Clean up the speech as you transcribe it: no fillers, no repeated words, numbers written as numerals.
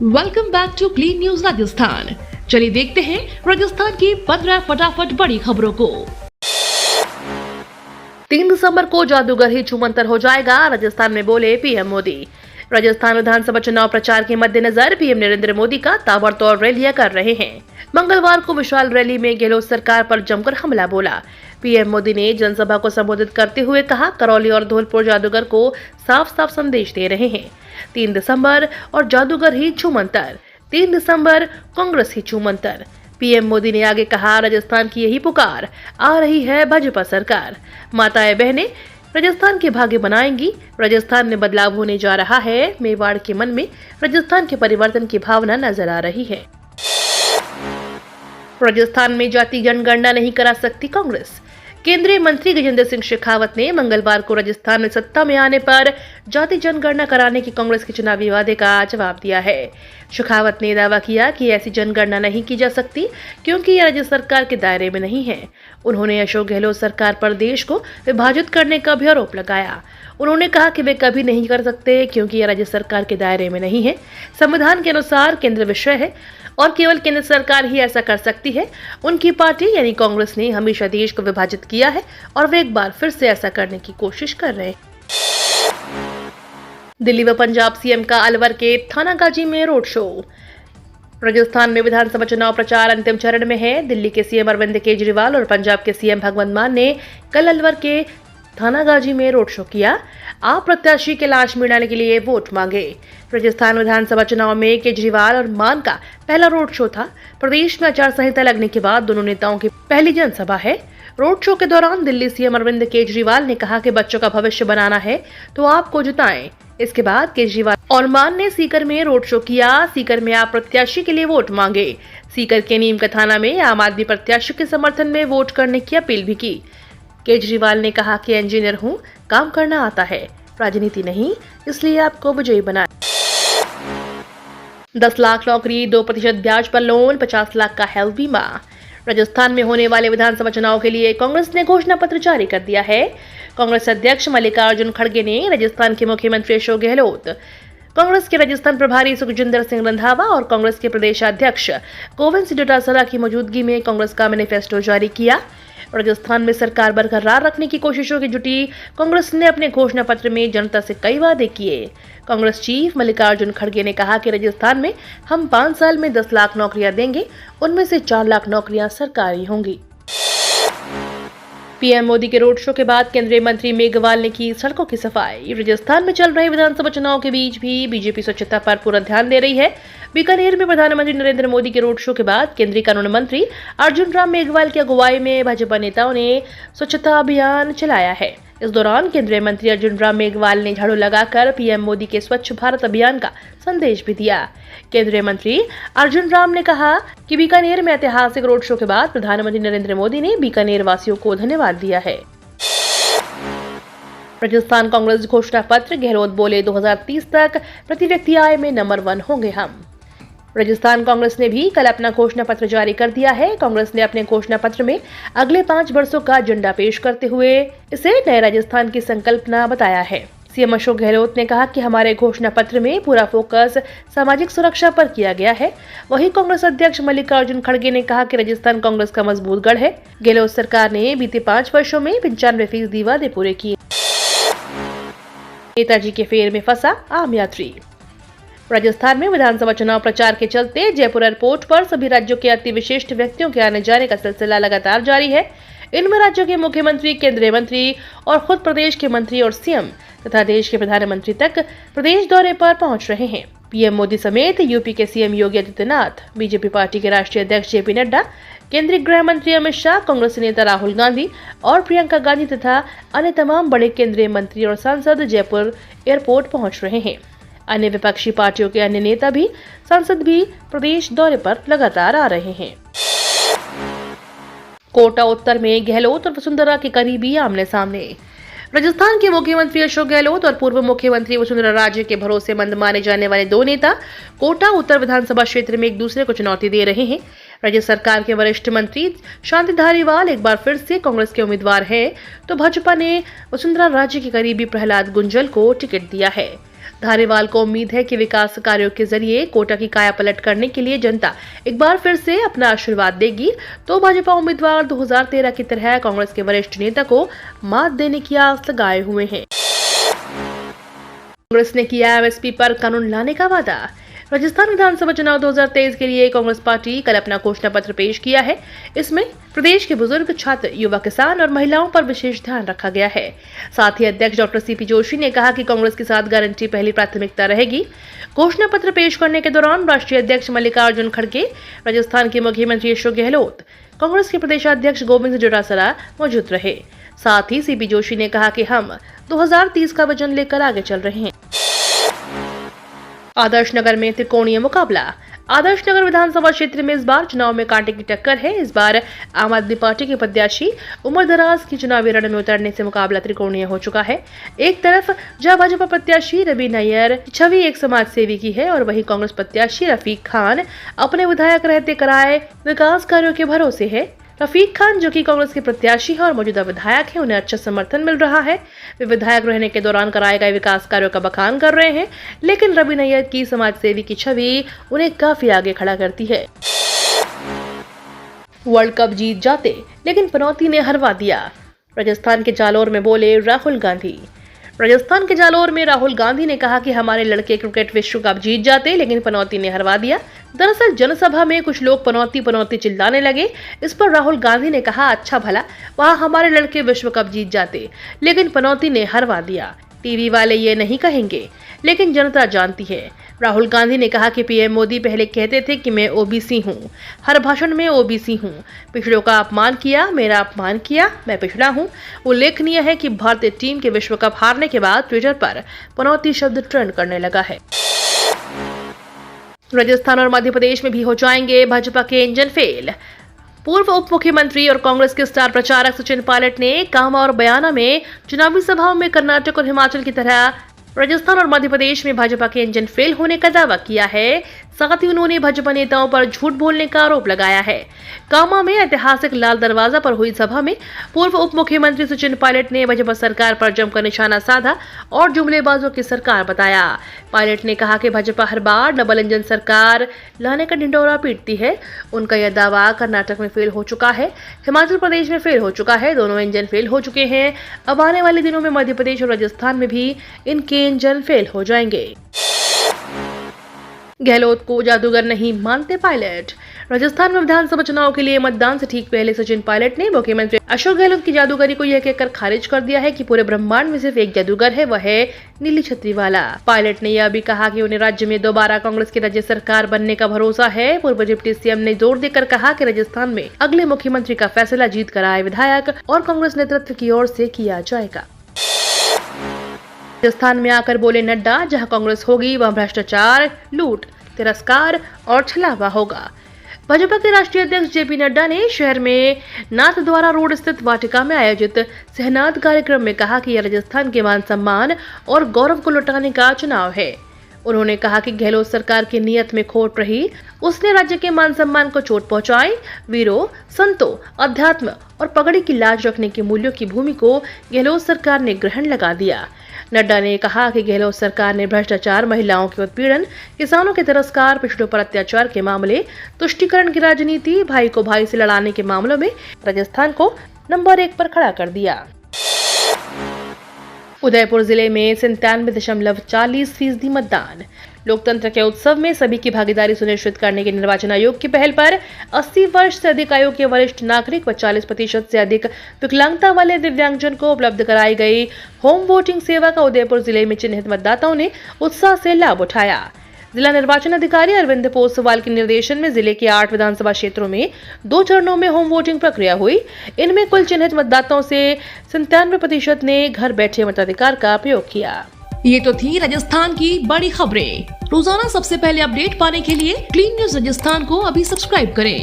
Welcome back to clean news Rajasthan. चलिए देखते हैं राजस्थान की 15 फटाफट बड़ी खबरों को। 3 दिसंबर को जादूगर ही छूमंतर हो जाएगा, राजस्थान में बोले पीएम मोदी। राजस्थान विधानसभा चुनाव प्रचार के मद्देनजर पीएम नरेंद्र मोदी का ताबड़तोड़ रैलियां कर रहे हैं। मंगलवार को विशाल रैली में गहलोत सरकार पर जमकर हमला बोला। पीएम मोदी ने जनसभा को संबोधित करते हुए कहा, करौली और धौलपुर जादूगर को साफ साफ संदेश दे रहे हैं। 3 दिसंबर और जादूगर ही छूमंतर, 3 दिसंबर कांग्रेस ही छूमंतर। पीएम मोदी ने आगे कहा, राजस्थान की यही पुकार, आ रही है भाजपा सरकार। माताएं बहनें राजस्थान के भाग्य बनाएंगी। राजस्थान में बदलाव होने जा रहा है। मेवाड़ के मन में राजस्थान के परिवर्तन की भावना नजर आ रही है। राजस्थान में जाति जनगणना नहीं करा सकती कांग्रेस। केंद्रीय मंत्री गजेंद्र सिंह शेखावत ने मंगलवार को राजस्थान में सत्ता में आने पर जाति जनगणना कराने की कांग्रेस के चुनावी वादे का जवाब दिया है। शेखावत ने दावा किया कि ऐसी जनगणना नहीं की जा सकती क्योंकि यह राज्य सरकार के दायरे में नहीं है। उन्होंने अशोक गहलोत सरकार पर देश को विभाजित करने का भी आरोप लगाया। उन्होंने कहा कि वे कभी नहीं कर सकते क्योंकि यह राज्य सरकार के दायरे में नहीं है। संविधान के अनुसार केंद्र विषय है और केवल केंद्र सरकार ही ऐसा कर सकती है। उनकी पार्टी यानी कांग्रेस ने हमेशा देश को विभाजित किया है और वे एक बार फिर से ऐसा करने की कोशिश कर रहे हैं। दिल्ली व पंजाब सीएम का अलवर के थानागाजी में रोड शो। राजस्थान में विधानसभा चुनाव प्रचार अंतिम चरण में है। दिल्ली के सीएम अरविंद केजरीवाल और पंजाब के सीएम भगवंत मान ने कल अलवर के थानागाजी में रोड शो किया। आप प्रत्याशी के लाश मिटाने के लिए वोट मांगे। राजस्थान विधानसभा चुनाव में केजरीवाल और मान का पहला रोड शो था। प्रदेश में आचार संहिता लगने के बाद दोनों नेताओं की पहली जनसभा है। रोड शो के दौरान दिल्ली सीएम अरविंद केजरीवाल ने कहा कि बच्चों का भविष्य बनाना है तो आपको जिताएं। इसके बाद केजरीवाल और मान ने सीकर में रोड शो किया। सीकर में आप प्रत्याशी के लिए वोट मांगे। सीकर के नीम का थाना में आम आदमी प्रत्याशी के समर्थन में वोट करने की अपील भी की। केजरीवाल ने कहा कि इंजीनियर हूं, काम करना आता है, राजनीति नहीं, इसलिए आपको विजयी बनाए। 10 लाख नौकरी, 2% ब्याज पर लोन, 50 लाख का हेल्थ बीमा। राजस्थान में होने वाले विधानसभा चुनाव के लिए कांग्रेस ने घोषणा पत्र जारी कर दिया है। कांग्रेस अध्यक्ष मल्लिकार्जुन खड़गे ने राजस्थान के मुख्यमंत्री अशोक गहलोत, कांग्रेस के राजस्थान प्रभारी सुखजिंदर सिंह रंधावा और कांग्रेस के प्रदेशाध्यक्ष गोविंद सिंह डोटासरा की मौजूदगी में कांग्रेस का मैनिफेस्टो जारी किया। राजस्थान में सरकार बरकरार रखने की कोशिशों की जुटी कांग्रेस ने अपने घोषणा पत्र में जनता से कई वादे किए। कांग्रेस चीफ मल्लिकार्जुन खड़गे ने कहा कि राजस्थान में हम 5 साल में 10 लाख नौकरियां देंगे, उनमें से 4 लाख नौकरियां सरकारी होंगी। पीएम मोदी के रोड शो के बाद केंद्रीय मंत्री मेघवाल ने की सड़कों की सफाई। राजस्थान में चल रहे विधानसभा चुनाव के बीच भी बीजेपी स्वच्छता पर पूरा ध्यान दे रही है। बीकानेर में प्रधानमंत्री नरेंद्र मोदी के रोड शो के बाद केंद्रीय कानून मंत्री अर्जुन राम मेघवाल की अगुवाई में भाजपा नेताओं ने स्वच्छता अभियान चलाया है। इस दौरान केंद्रीय मंत्री अर्जुन राम मेघवाल ने झाड़ू लगाकर पीएम मोदी के स्वच्छ भारत अभियान का संदेश भी दिया। केंद्रीय मंत्री अर्जुन राम ने कहा कि बीकानेर में ऐतिहासिक रोड शो के बाद प्रधानमंत्री नरेंद्र मोदी ने बीकानेर वासियों को धन्यवाद दिया है। राजस्थान कांग्रेस घोषणा पत्र, गहलोत बोले 2030 तक प्रति व्यक्ति आय में नंबर 1 होंगे हम। राजस्थान कांग्रेस ने भी कल अपना घोषणा पत्र जारी कर दिया है। कांग्रेस ने अपने घोषणा पत्र में अगले 5 वर्षों का एजेंडा पेश करते हुए इसे नए राजस्थान की संकल्पना बताया है। सीएम अशोक गहलोत ने कहा कि हमारे घोषणा पत्र में पूरा फोकस सामाजिक सुरक्षा पर किया गया है। वहीं कांग्रेस अध्यक्ष मल्लिकार्जुन खड़गे ने कहा कि राजस्थान कांग्रेस का मजबूत गढ़ है। गहलोत सरकार ने बीते 5 वर्षों में 95% वादे पूरे किए। नेताजी के फेर में फंसा आम यात्री। राजस्थान में विधानसभा चुनाव प्रचार के चलते जयपुर एयरपोर्ट पर सभी राज्यों के अति विशिष्ट व्यक्तियों के आने जाने का सिलसिला लगातार जारी है। इनमें राज्यों के मुख्यमंत्री, केंद्रीय मंत्री और खुद प्रदेश के मंत्री और सीएम तथा देश के प्रधानमंत्री तक प्रदेश दौरे पर पहुंच रहे हैं। पीएम मोदी समेत यूपी के CM Yogi Adityanath, BJP party के राष्ट्रीय अध्यक्ष जेपी नड्डा, केंद्रीय गृह मंत्री अमित शाह, कांग्रेस नेता राहुल गांधी और प्रियंका गांधी तथा अन्य तमाम बड़े केंद्रीय मंत्री और सांसद जयपुर एयरपोर्ट पहुंच रहे हैं। अन्य विपक्षी पार्टियों के अन्य नेता भी, सांसद भी प्रदेश दौरे पर लगातार आ रहे हैं। कोटा उत्तर में गहलोत और वसुंधरा के करीबी आमने सामने। राजस्थान के मुख्यमंत्री अशोक गहलोत और पूर्व मुख्यमंत्री वसुंधरा राजे के भरोसेमंद माने जाने वाले 2 नेता कोटा उत्तर विधानसभा क्षेत्र में एक दूसरे को चुनौती दे रहे हैं। राज्य सरकार के वरिष्ठ मंत्री शांति धारीवाल एक बार फिर से कांग्रेस के उम्मीदवार हैं, तो भाजपा ने वसुंधरा राजे के करीबी प्रहलाद गुंजल को टिकट दिया है। धारीवाल को उम्मीद है कि विकास कार्यों के जरिए कोटा की काया पलट करने के लिए जनता एक बार फिर से अपना आशीर्वाद देगी तो भाजपा उम्मीदवार 2013 की तरह कांग्रेस के वरिष्ठ नेता को मात देने की आस लगाए हुए हैं। कांग्रेस ने किया एमएसपी पर कानून लाने का वादा। राजस्थान विधानसभा चुनाव 2023 के लिए कांग्रेस पार्टी कल अपना घोषणा पत्र पेश किया है। इसमें प्रदेश के बुजुर्ग, छात्र, युवा, किसान और महिलाओं पर विशेष ध्यान रखा गया है। साथ ही अध्यक्ष डॉक्टर सीपी जोशी ने कहा कि कांग्रेस के साथ गारंटी पहली प्राथमिकता रहेगी। घोषणा पत्र पेश करने के दौरान राष्ट्रीय अध्यक्ष मल्लिकार्जुन खड़गे, राजस्थान के मुख्यमंत्री अशोक गहलोत, कांग्रेस के प्रदेशाध्यक्ष गोविंद डोटासरा मौजूद रहे। साथ ही सीपी जोशी ने कहा कि हम 2030 का विजन लेकर आगे चल रहे हैं। आदर्श नगर में त्रिकोणीय मुकाबला। आदर्श नगर विधानसभा क्षेत्र में इस बार चुनाव में कांटे की टक्कर है। इस बार आम आदमी पार्टी के प्रत्याशी उमर दराज की चुनावी रण में उतरने से मुकाबला त्रिकोणीय हो चुका है। एक तरफ जहां भाजपा प्रत्याशी रवि नायर की छवि एक समाज सेवी की है और वहीं कांग्रेस प्रत्याशी रफीक खान अपने विधायक रहते कराए विकास कार्यों के भरोसे है। रफीक खान, जो कि कांग्रेस के प्रत्याशी हैं और मौजूदा विधायक हैं, उन्हें अच्छा समर्थन मिल रहा है। वे विधायक रहने के दौरान कराए गए विकास कार्यों का बखान कर रहे हैं, लेकिन रवि नायर की समाज सेवी की छवि उन्हें काफी आगे खड़ा करती है। वर्ल्ड कप जीत जाते लेकिन पनौती ने हरवा दिया। राजस्थान के जालोर में बोले राहुल गांधी। राजस्थान के जालोर में राहुल गांधी ने कहा कि हमारे लड़के क्रिकेट विश्व कप जीत जाते लेकिन पनौती ने हरवा दिया। दरअसल जनसभा में कुछ लोग पनौती पनौती चिल्लाने लगे। इस पर राहुल गांधी ने कहा, अच्छा भला वहां हमारे लड़के विश्व कप जीत जाते लेकिन पनौती ने हरवा दिया। टीवी वाले ये नहीं कहेंगे लेकिन जनता जानती है। राहुल गांधी ने कहा कि पीएम मोदी पहले कहते थे कि मैं ओबीसी हूँ, हर भाषण में ओबीसी हूँ, पिछड़ों का अपमान किया, मेरा अपमान किया, मैं पिछड़ा हूँ। उल्लेखनीय है कि भारतीय टीम के विश्व कप हारने के बाद ट्विटर पर पनौती शब्द ट्रेंड करने लगा है। राजस्थान और मध्य प्रदेश में भी हो जाएंगे भाजपा के इंजन फेल। पूर्व उप मुख्यमंत्री और कांग्रेस के स्टार प्रचारक सचिन पायलट ने कामा और बयाना में चुनावी सभाओं में कर्नाटक और हिमाचल की तरह राजस्थान और मध्य प्रदेश में भाजपा के इंजन फेल होने का दावा किया है। साथ ही उन्होंने भाजपा नेताओं पर झूठ बोलने का आरोप लगाया है। कामा में ऐतिहासिक लाल दरवाजा पर हुई सभा में पूर्व उप मुख्यमंत्री सचिन पायलट ने भाजपा सरकार पर जमकर निशाना साधा और जुमलेबाजों की सरकार बताया। पायलट ने कहा कि भाजपा हर बार डबल इंजन सरकार लाने का ढिंढोरा पीटती है। उनका यह दावा कर्नाटक में फेल हो चुका है, हिमाचल प्रदेश में फेल हो चुका है, दोनों इंजन फेल हो चुके हैं। अब आने वाले दिनों में मध्य प्रदेश और राजस्थान में भी इनके इंजन फेल हो जाएंगे। गहलोत को जादूगर नहीं मानते पायलट। राजस्थान में विधानसभा चुनाव के लिए मतदान से ठीक पहले सचिन पायलट ने मुख्यमंत्री अशोक गहलोत की जादूगरी को यह कहकर खारिज कर दिया है कि पूरे ब्रह्मांड में सिर्फ एक जादूगर है, वह है नीली छतरी वाला। पायलट ने यह भी कहा कि उन्हें राज्य में दोबारा कांग्रेस की राज्य सरकार बनने का भरोसा है। पूर्व डिप्टी सीएम ने जोर देकर कहा कि राजस्थान में अगले मुख्यमंत्री का फैसला जीत कर आए विधायक और कांग्रेस नेतृत्व की ओर से किया जाएगा। राजस्थान में आकर बोले नड्डा, जहां कांग्रेस होगी वहां भ्रष्टाचार, लूट, तिरस्कार और छलावा होगा। भाजपा के राष्ट्रीय अध्यक्ष जेपी नड्डा ने शहर में नाथद्वारा रोड स्थित वाटिका में आयोजित सहनाद कार्यक्रम में कहा कि यह राजस्थान के मान सम्मान और गौरव को लौटाने का चुनाव है। उन्होंने कहा कि गहलोत सरकार की नीयत में खोट रही, उसने राज्य के मान सम्मान को चोट पहुंचाई। वीरों, संतों, अध्यात्म और पगड़ी की लाज रखने के मूल्यों की भूमि को गहलोत सरकार ने ग्रहण लगा दिया। नड्डा ने कहा कि गहलोत सरकार ने भ्रष्टाचार, महिलाओं के उत्पीड़न, किसानों के तिरस्कार, पिछड़ों पर अत्याचार के मामले, तुष्टीकरण की राजनीति, भाई को भाई से लड़ाने के मामलों में राजस्थान को नंबर 1 पर खड़ा कर दिया। उदयपुर जिले में 97.40% मतदान। लोकतंत्र के उत्सव में सभी की भागीदारी सुनिश्चित करने के निर्वाचन आयोग की पहल पर 80 वर्ष से अधिक आयु के वरिष्ठ नागरिक व 40% से अधिक विकलांगता वाले दिव्यांगजन को उपलब्ध कराई गई होम वोटिंग सेवा का उदयपुर जिले में चिन्हित मतदाताओं ने उत्साह से लाभ उठाया। जिला निर्वाचन अधिकारी अरविंद पोसवाल के निर्देशन में जिले के 8 विधानसभा क्षेत्रों में 2 चरणों में होम वोटिंग प्रक्रिया हुई। इनमें कुल चिन्हित मतदाताओं से 97% ने घर बैठे मताधिकार का प्रयोग किया। ये तो थी राजस्थान की बड़ी खबरें। रोजाना सबसे पहले अपडेट पाने के लिए क्लीन न्यूज राजस्थान को अभी सब्सक्राइब करें।